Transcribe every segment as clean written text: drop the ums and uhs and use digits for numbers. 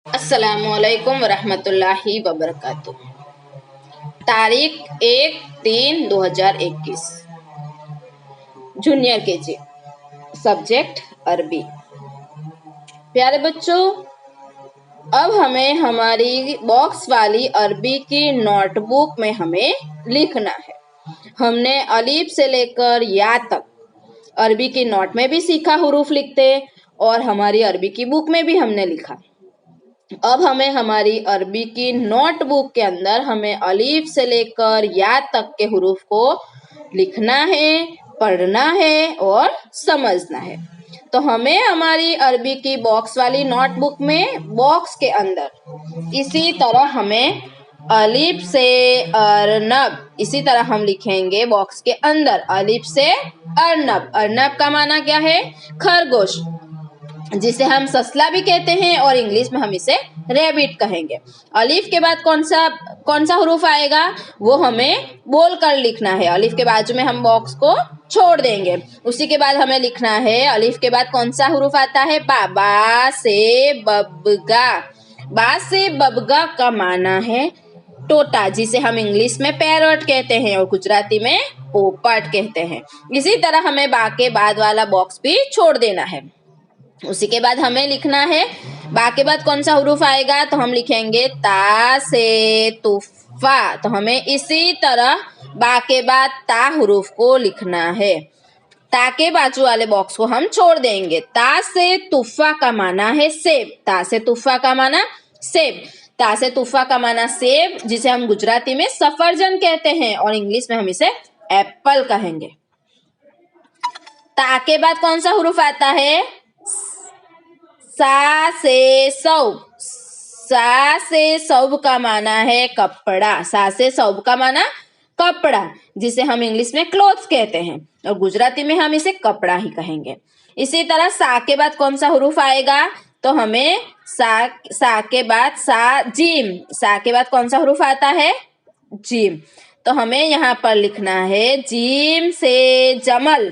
अस्सलामुअलैकुम वरहमतुल्लाहि वबरकातुह। तारीख 1/3/2021। Junior KG. सब्जेक्ट अरबी। प्यारे बच्चों, अब हमें हमारी बॉक्स वाली अरबी की नोटबुक में हमें लिखना है। हमने अलीफ से लेकर या तक अरबी की नोट में भी सीखा हुरूफ लिखते और हमारी अरबी की बुक में भी हमने लिखा। अब हमें हमारी अरबी की नोटबुक के अंदर हमें अलीफ से लेकर या तक के हुरूफ को लिखना है, पढ़ना है और समझना है। तो हमें हमारी अरबी की बॉक्स वाली नोटबुक में बॉक्स के अंदर इसी तरह हमें अलीफ से अर्नब, इसी तरह हम लिखेंगे बॉक्स के अंदर अलीफ से अर्नब। अर्नब का माना क्या है? खरगोश, जिसे हम ससला भी कहते हैं और इंग्लिश में हम इसे रैबिट कहेंगे। अलीफ के बाद कौन सा हुरूफ आएगा वो हमें बोल कर लिखना है। अलीफ के बाजू में हम बॉक्स को छोड़ देंगे। उसी के बाद हमें लिखना है अलीफ के बाद कौन सा हुरूफ आता है? बा से बबगा। बा से बबगा का माना है तोता, जिसे हम इंग्लिश में पैरट कहते हैं और गुजराती में पोपट कहते हैं। इसी तरह हमें बा के बाद वाला बॉक्स भी छोड़ देना है। उसी के बाद हमें लिखना है बा के बाद कौन सा हुरूफ आएगा, तो हम लिखेंगे ता से तूफा। तो हमें इसी तरह बा के बाद ता हुरूफ को लिखना है। ता के बाजू वाले बॉक्स को हम छोड़ देंगे। ता से तूफा का माना है सेब। ता से तूफा का माना सेब। ता से तूफा का माना सेब, जिसे हम गुजराती में सफरजन कहते हैं और इंग्लिश में हम इसे एप्पल कहेंगे। ता के बाद कौन सा हुरूफ आता है? सा से सौब। सा से सौब का माना है कपड़ा। सा से सौब का माना कपड़ा, जिसे हम इंग्लिश में क्लोथ्स कहते हैं और गुजराती में हम इसे कपड़ा ही कहेंगे। इसी तरह सा के बाद कौन सा हुरूफ आएगा, तो हमें सा के बाद जीम। सा के बाद कौन सा हुरूफ आता है? जीम। तो हमें यहाँ पर लिखना है जीम से जमल।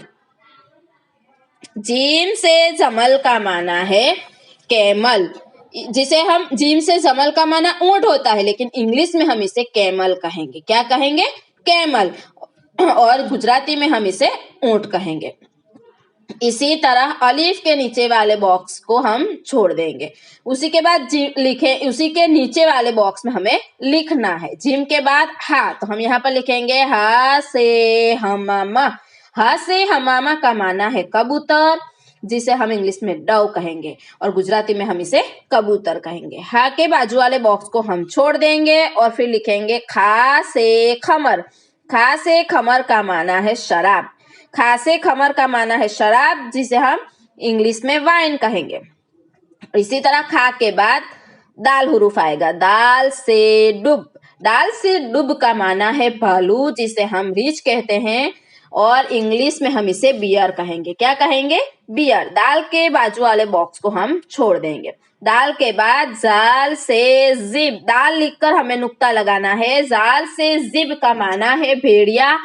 जीम से जमल का माना है कैमल, जिसे हम जीम से जमल का माना ऊंट होता है, लेकिन इंग्लिश में हम इसे कैमल कहेंगे। क्या कहेंगे? कैमल। और गुजराती में हम इसे ऊंट कहेंगे। इसी तरह अलीफ के नीचे वाले बॉक्स को हम छोड़ देंगे। उसी के बाद उसी के नीचे वाले बॉक्स में हमें लिखना है जिम के बाद हा। तो हम यहाँ पर लिखेंगे हा से हमामा। हा से हमामा का माना है कबूतर, जिसे हम इंग्लिश में डव कहेंगे और गुजराती में हम इसे कबूतर कहेंगे। हा के बाजू वाले बॉक्स को हम छोड़ देंगे और फिर लिखेंगे खा से खमर। खा से खमर का माना है शराब। खा से खमर का माना है शराब, जिसे हम इंग्लिश में वाइन कहेंगे। इसी तरह खा के बाद दाल हुरूफ आएगा। दाल से डुब। दाल से डुब का माना है भालू, जिसे हम रीछ कहते हैं और इंग्लिश में हम इसे बियर कहेंगे। क्या कहेंगे? बियर। दाल के बाजू वाले बॉक्स को हम छोड़ देंगे। दाल के बाद जाल से जिब। दाल लिखकर हमें नुक्ता लगाना है। जाल से जिब का माना है भेड़िया,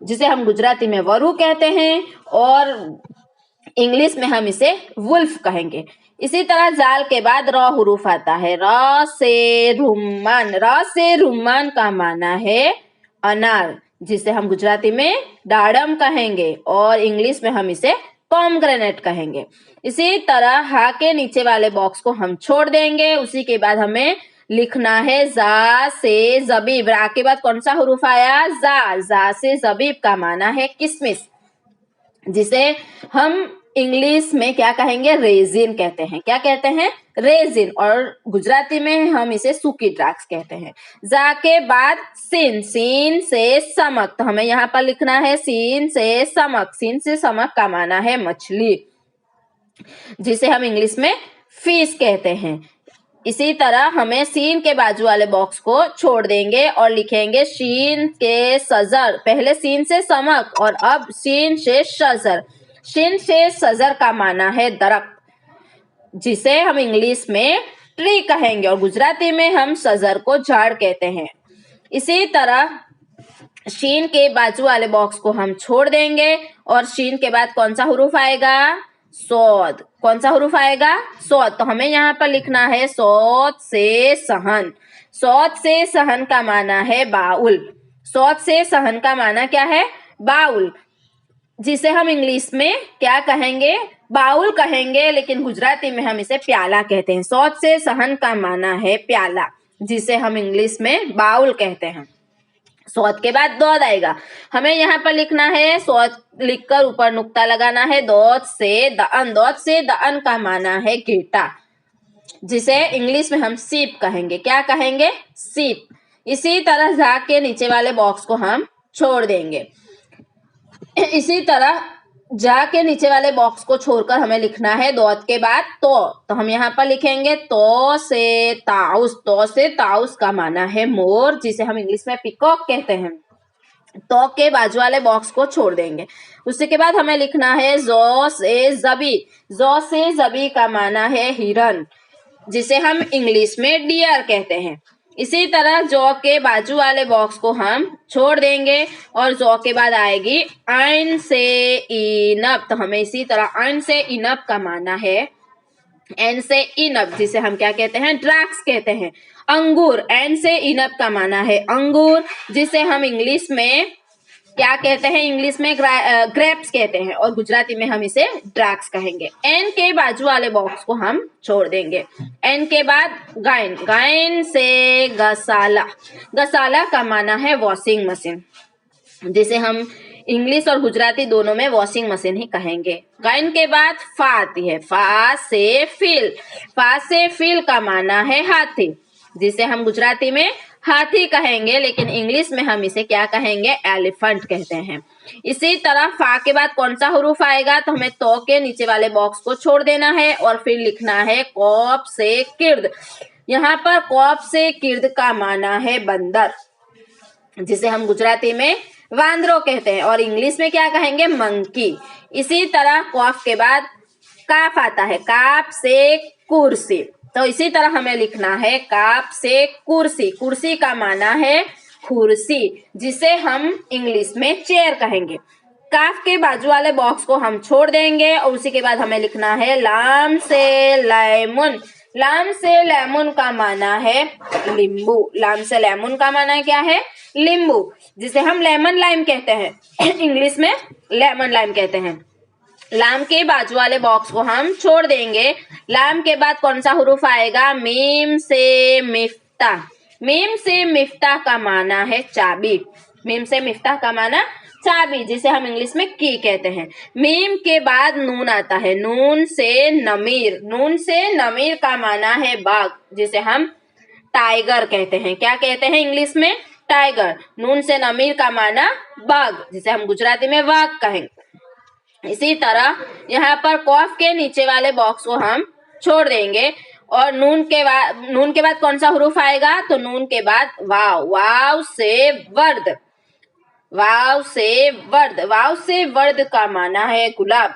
जिसे हम गुजराती में वरु कहते हैं और इंग्लिश में हम इसे वुल्फ कहेंगे। इसी तरह जाल के बाद र हुरूफ आता है। र से रुम्मान। र से रुम्मान का माना है अनार, जिसे हम गुजराती में डाडम कहेंगे और इंग्लिश में हम इसे पोमग्रेनेट कहेंगे। इसी तरह हा के नीचे वाले बॉक्स को हम छोड़ देंगे। उसी के बाद हमें लिखना है जा से जबीब। रा के बाद कौन सा हुरूफ आया? जा। जा से जबीब का माना है किशमिश, जिसे हम इंग्लिश में क्या कहेंगे? रेजिन कहते हैं। क्या कहते हैं? रेजिन। और गुजराती में हम इसे सूकी द्राक्ष कहते हैं। जा के बाद सीन। सीन से समक। तो हमें यहाँ पर लिखना है सीन से समक। सीन से समक का माना है मछली, जिसे हम इंग्लिश में फिश कहते हैं। इसी तरह हमें सीन के बाजू वाले बॉक्स को छोड़ देंगे और लिखेंगे शीन के सजर। पहले सीन से समक और अब शीन से शजर। शीन से सजर का माना है दरख्त, जिसे हम इंग्लिश में ट्री कहेंगे और गुजराती में हम सजर को झाड़ कहते हैं। इसी तरह शीन के बाजू वाले बॉक्स को हम छोड़ देंगे और शीन के बाद कौन सा हुरूफ आएगा? सौद। कौन सा हुरूफ आएगा? सौद। तो हमें यहाँ पर लिखना है सौद से सहन। सौद से सहन का माना है बाउल। सौद से सहन का माना क्या है? बाउल, जिसे हम इंग्लिश में क्या कहेंगे? बाउल कहेंगे, लेकिन गुजराती में हम इसे प्याला कहते हैं। सौद से सहन का माना है प्याला, जिसे हम इंग्लिश में बाउल कहते हैं। सौद के बाद दौद आएगा। हमें यहाँ पर लिखना है, सौद लिखकर ऊपर नुक्ता लगाना है। दौद से दअन। दौद से दअन का माना है गेटा, जिसे इंग्लिश में हम सीप कहेंगे। क्या कहेंगे? सीप। इसी तरह जा के नीचे वाले बॉक्स को हम छोड़ देंगे। इसी तरह जाके नीचे वाले बॉक्स को छोड़कर हमें लिखना है दौद के बाद तो हम यहाँ पर लिखेंगे तो से ताउस। तो से ताउस का माना है मोर, जिसे हम इंग्लिश में पीकॉक कहते हैं। तो के बाजू वाले बॉक्स को छोड़ देंगे। उसी के बाद हमें लिखना है जो से जबी। जो से जबी का माना है हिरन, जिसे हम इंग्लिश में डियर कहते हैं। इसी तरह जौ के बाजू वाले बॉक्स को हम छोड़ देंगे और जौ के बाद आएगी आइन से इनब। तो हमें इसी तरह आइन से इनब का माना है एन से इनब, जिसे हम क्या कहते हैं? ड्रैक्स कहते हैं। अंगूर। एन से इनब का माना है अंगूर, जिसे हम इंग्लिश में क्या कहते हैं? इंग्लिश में ग्रेप्स कहते हैं और गुजराती में हम इसे ड्रैक्स कहेंगे। एन के बाजू वाले बॉक्स को हम छोड़ देंगे। एन के बाद गायन। गायन से गसाला। गसाला का माना है वॉशिंग मशीन, जिसे हम इंग्लिश और गुजराती दोनों में वॉशिंग मशीन ही कहेंगे। गायन के बाद फा आती है। फा से फिल। फा से फिल का माना है हाथी, जिसे हम गुजराती में हाथी कहेंगे, लेकिन इंग्लिश में हम इसे क्या कहेंगे? एलिफेंट कहते हैं। इसी तरह फा के बाद कौन सा हुरूफ आएगा? तो हमें तो के नीचे वाले बॉक्स को छोड़ देना है और फिर लिखना है कौप से किर्द। यहाँ पर कौप से किर्द का माना है बंदर, जिसे हम गुजराती में वांदरो कहते हैं और इंग्लिश में क्या कहेंगे? मंकी। इसी तरह कौफ के बाद काफ आता है। काफ से कुर्सी। तो इसी तरह हमें लिखना है काफ से कुर्सी। कुर्सी का माना है कुर्सी, जिसे हम इंग्लिश में चेयर कहेंगे। काफ के बाजू वाले बॉक्स को हम छोड़ देंगे और उसी के बाद हमें लिखना है लाम से लेमन। लाम से लेमन का माना है लींबू। लाम से लेमन का माना क्या है? लींबू, जिसे हम लेमन लाइम कहते हैं। इंग्लिश में लेमन लाइम कहते हैं। लाम के बाजू वाले बॉक्स को हम छोड़ देंगे। लाम के बाद कौन सा हुरूफ आएगा? मीम से मिफ्ता। मीम से मिफ्ता का माना है चाबी। मीम से मिफ्ता का माना चाबी, जिसे हम इंग्लिश में की कहते हैं। मीम के बाद नून आता है। नून से नमीर। नून से नमीर का माना है बाघ, जिसे हम टाइगर कहते हैं। क्या कहते हैं इंग्लिश में? टाइगर। नून से नमीर का माना बाघ, जिसे हम गुजराती में वाघ कहेंगे। इसी तरह यहाँ पर कॉफ के नीचे वाले बॉक्स को हम छोड़ देंगे और नून के बाद कौन सा हुरूफ आएगा? तो नून के बाद वाव। वाव से वर्द। वाव से वर्द। वाव से वर्द का माना है गुलाब,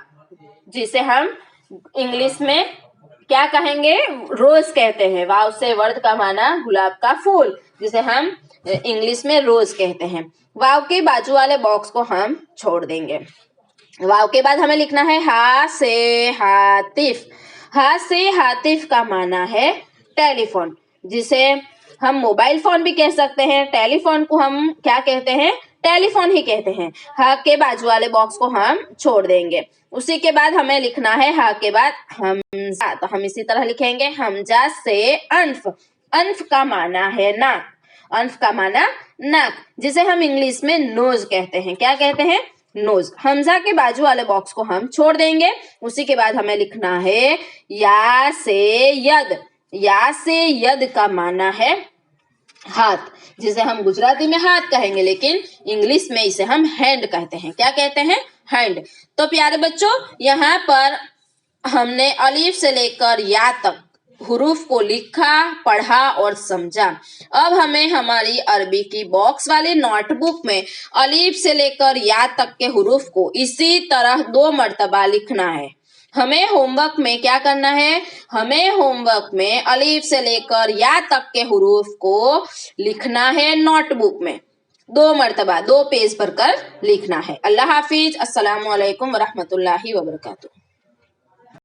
जिसे हम इंग्लिश में क्या कहेंगे? रोज कहते हैं। वाव से वर्द का माना गुलाब का फूल, जिसे हम इंग्लिश में रोज कहते हैं। वाव के बाजू वाले बॉक्स को हम छोड़ देंगे। वाव के बाद हमें लिखना है हा से हातिफ। हा से हातिफ का माना है टेलीफोन, जिसे हम मोबाइल फोन भी कह सकते हैं। टेलीफोन को हम क्या कहते हैं? टेलीफोन ही कहते हैं। हा के बाजू वाले बॉक्स को हम छोड़ देंगे। उसी के बाद हमें लिखना है हा के बाद हमजा। तो हम इसी तरह लिखेंगे हमजा से अनफ। अनफ का माना है नाक। अनफ का माना नाक, जिसे हम इंग्लिश में नोज कहते हैं। क्या कहते हैं? नोज। हमजा के बाजू वाले बॉक्स को हम छोड़ देंगे। उसी के बाद हमें लिखना है या से यद। या से यद का माना है हाथ, जिसे हम गुजराती में हाथ कहेंगे, लेकिन इंग्लिश में इसे हम हैंड कहते हैं। क्या कहते हैं? हैंड। तो प्यारे बच्चों, यहाँ पर हमने अलीफ से लेकर या तक हुरूफ को लिखा, पढ़ा और समझा। अब हमें हमारी अरबी की बॉक्स वाली नोटबुक में अलीफ से लेकर या तक के हुरूफ को इसी तरह 2 मर्तबा लिखना है। हमें होमवर्क में क्या करना है? हमें होमवर्क में अलीफ से लेकर या तक के हुरूफ को लिखना है नोटबुक में 2 मर्तबा, 2 पेज भरकर लिखना है। अल्लाह हाफिज। अस्सलामु अलैकुम वरहमतुल्लाहि वबरकातुहू।